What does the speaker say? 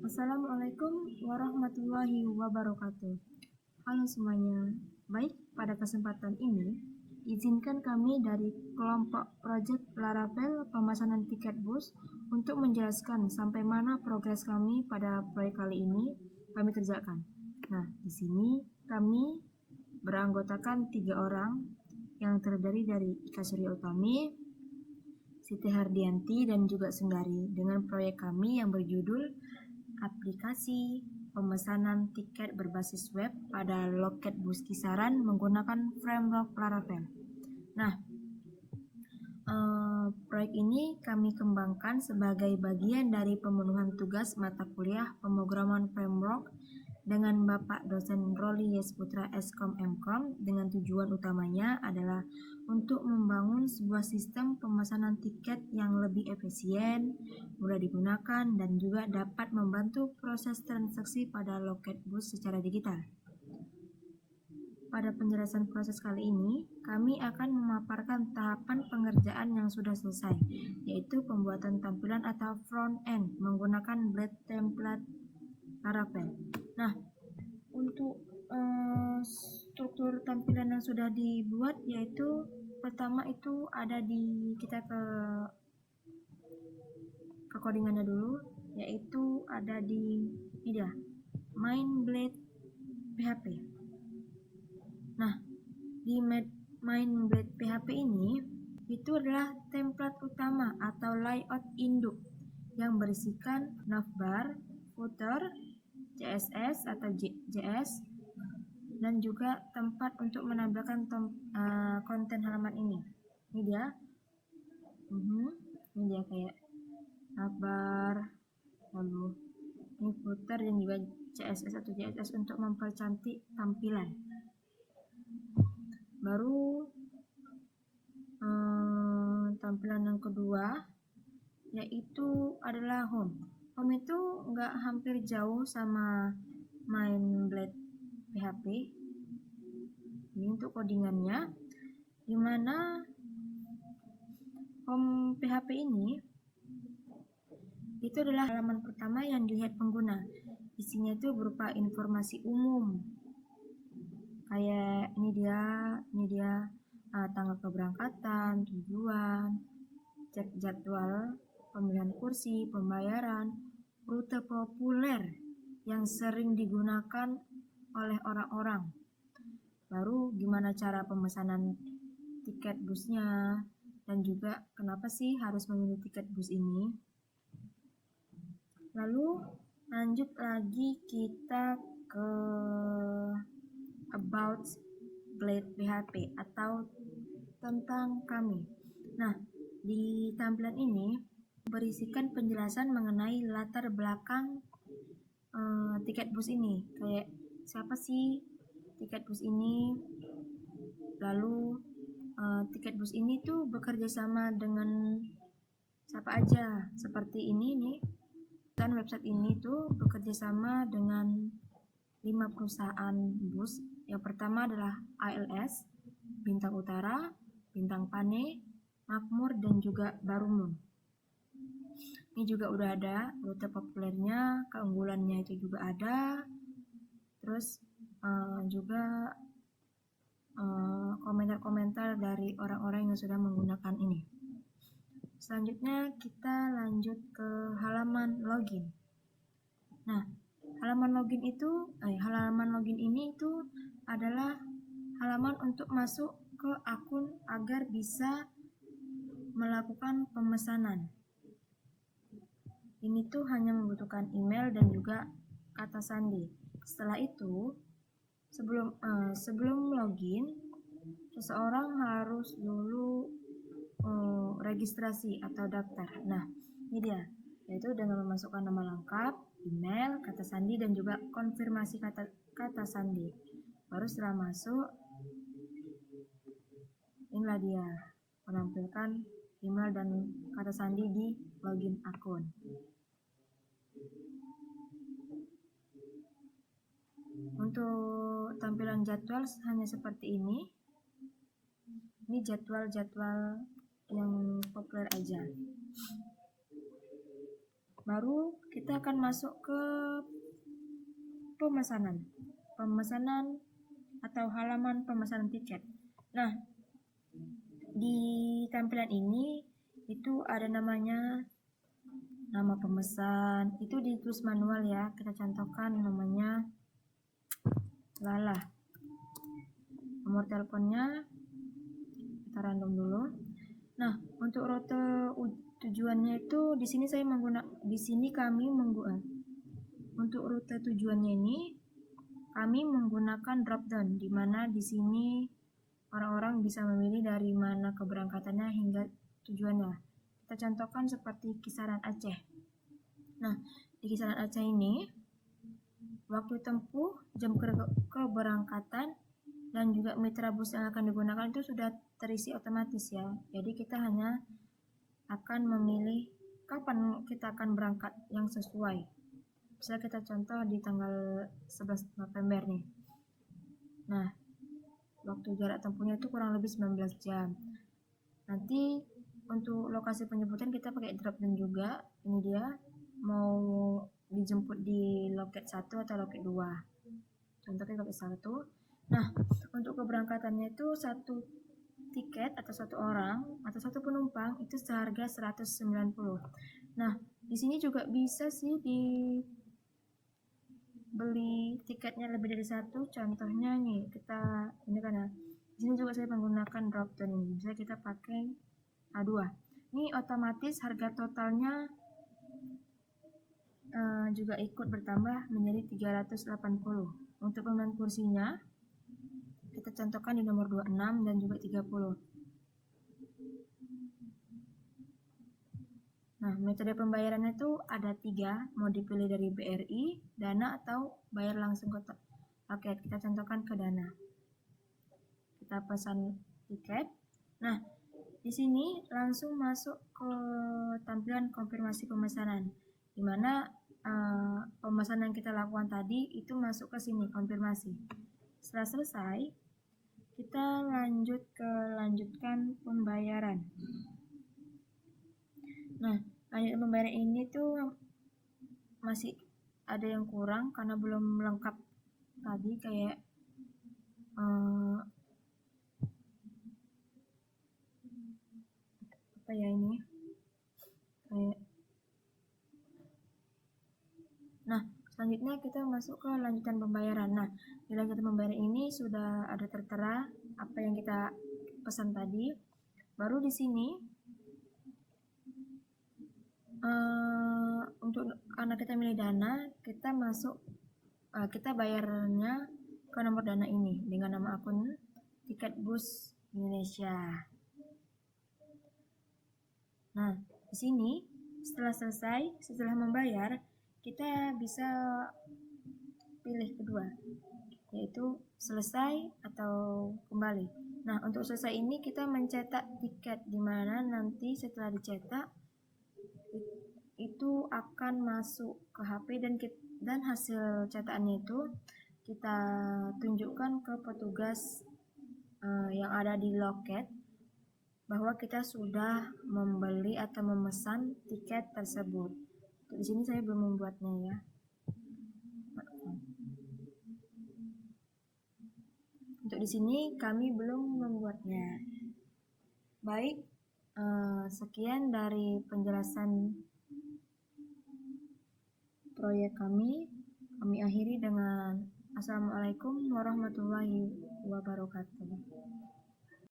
Assalamualaikum warahmatullahi wabarakatuh. Halo semuanya. Baik, pada kesempatan ini, izinkan kami dari kelompok Project Laravel pemesanan tiket bus untuk menjelaskan sampai mana progres kami pada proyek kali ini kami kerjakan. Nah, di sini kami beranggotakan 3 orang yang terdiri dari Ika Surya Utami, Siti Hardianti, dan juga Sundari dengan proyek kami yang berjudul aplikasi pemesanan tiket berbasis web pada loket bus kisaran menggunakan framework Laravel. Nah, proyek ini kami kembangkan sebagai bagian dari pemenuhan tugas mata kuliah pemrograman framework dengan Bapak dosen Roli Yesputra Eskom Mkom dengan tujuan utamanya adalah untuk membangun sebuah sistem pemesanan tiket yang lebih efisien, mudah digunakan, dan juga dapat membantu proses transaksi pada loket bus secara digital. Pada penjelasan proses kali ini, kami akan memaparkan tahapan pengerjaan yang sudah selesai, yaitu pembuatan tampilan atau front end menggunakan Blade template Laravel. Nah, untuk struktur tampilan yang sudah dibuat, yaitu pertama itu ada di kita ke codingannya dulu, yaitu ada di ini dia, main Blade PHP. Nah, di main Blade PHP ini itu adalah template utama atau layout induk yang berisikan navbar, footer, CSS atau JS, dan juga tempat untuk menambahkan konten halaman ini. Ini dia. Ini dia kayak navbar, lalu ini footer dan juga CSS atau JS untuk mempercantik tampilan. Baru tampilan yang kedua yaitu adalah home. Home itu nggak hampir jauh sama main Blade PHP. Ini untuk codingannya, dimana home PHP ini itu adalah halaman pertama yang dilihat pengguna. Isinya itu berupa informasi umum, kayak ini dia tanggal keberangkatan, tujuan, cek jadwal, pemilihan kursi, pembayaran, rute populer yang sering digunakan oleh orang-orang. Baru gimana cara pemesanan tiket busnya, dan juga kenapa sih harus memilih tiket bus ini. Lalu lanjut lagi kita ke about Blade PHP atau tentang kami. Nah, di tampilan ini berisikan penjelasan mengenai latar belakang tiket bus ini, kayak siapa sih tiket bus ini, lalu tiket bus ini tuh bekerja sama dengan siapa aja. Seperti ini nih, dan website ini tuh bekerja sama dengan 5 perusahaan bus. Yang pertama adalah ALS, Bintang Utara, Bintang Pane, Makmur, dan juga Barumun. Ini juga udah ada rute populernya, keunggulannya itu juga ada. Terus juga komentar-komentar dari orang-orang yang sudah menggunakan ini. Selanjutnya kita lanjut ke halaman login. Nah, halaman login ini itu adalah halaman untuk masuk ke akun agar bisa melakukan pemesanan. Ini tuh hanya membutuhkan email dan juga kata sandi. Setelah itu, sebelum login, seseorang harus dulu registrasi atau daftar. Nah, ini dia, yaitu dengan memasukkan nama lengkap, email, kata sandi, dan juga konfirmasi kata sandi. Baru setelah masuk, inilah dia menampilkan email dan kata sandi di login akun. Untuk tampilan jadwal hanya seperti ini. Ini jadwal-jadwal yang populer aja. Baru kita akan masuk ke pemesanan atau halaman pemesanan tiket. Nah, di tampilan ini itu ada namanya nama pemesan, itu ditulis manual ya. Kita contohkan namanya Lala. Nomor teleponnya kita random dulu. Nah, untuk rute tujuannya itu di sini kami menggunakan untuk rute tujuannya ini kami menggunakan drop down, di mana di sini orang-orang bisa memilih dari mana keberangkatannya hingga tujuannya. Kita contohkan seperti kisaran Aceh. Nah, di kisaran Aceh ini waktu tempuh, jam keberangkatan, dan juga mitra bus yang akan digunakan itu sudah terisi otomatis ya. Jadi kita hanya akan memilih kapan kita akan berangkat yang sesuai. Bisa kita contoh di tanggal 11 November nih. Nah, waktu jarak tempuhnya itu kurang lebih 19 jam. Nanti untuk lokasi penjemputan kita pakai drop down juga. Ini dia, mau dijemput di loket 1 atau loket 2. Contohnya loket 1. Nah, untuk keberangkatannya itu satu tiket atau satu orang atau satu penumpang itu seharga 190. Nah, di sini juga bisa sih beli tiketnya lebih dari satu. Contohnya nih, ini kan ya. Di sini juga saya menggunakan drop down ini. Bisa kita pakai A2. Ini otomatis harga totalnya juga ikut bertambah menjadi 380. Untuk pemain kursinya kita contohkan di nomor 26 dan juga 30. Nah, metode pembayarannya itu ada 3, mau dipilih dari BRI, Dana, atau bayar langsung ke loket. Kita contohkan ke Dana. Kita pesan tiket. Nah, di sini langsung masuk ke tampilan konfirmasi pemesanan, di mana pemesanan yang kita lakukan tadi itu masuk ke sini, konfirmasi. Setelah selesai, kita lanjutkan pembayaran. Nah, lanjutkan pembayaran ini tuh masih ada yang kurang karena belum lengkap tadi, kayak apa ya ini, kayak. Nah, selanjutnya kita masuk ke lanjutan pembayaran. Nah, di lanjutan pembayaran ini sudah ada tertera apa yang kita pesan tadi. Baru di sini untuk karena kita milih Dana, kita bayarnya ke nomor Dana ini dengan nama akun Tiket Bus Indonesia. Nah, di sini setelah membayar, kita bisa pilih kedua, yaitu selesai atau kembali. Nah, untuk selesai ini kita mencetak tiket, di mana nanti setelah dicetak itu akan masuk ke HP dan hasil cetakannya itu kita tunjukkan ke petugas yang ada di loket bahwa kita sudah membeli atau memesan tiket tersebut. Di sini saya belum membuatnya ya. Untuk di sini kami belum membuatnya. Baik, sekian dari penjelasan proyek kami. Kami akhiri dengan Assalamualaikum warahmatullahi wabarakatuh.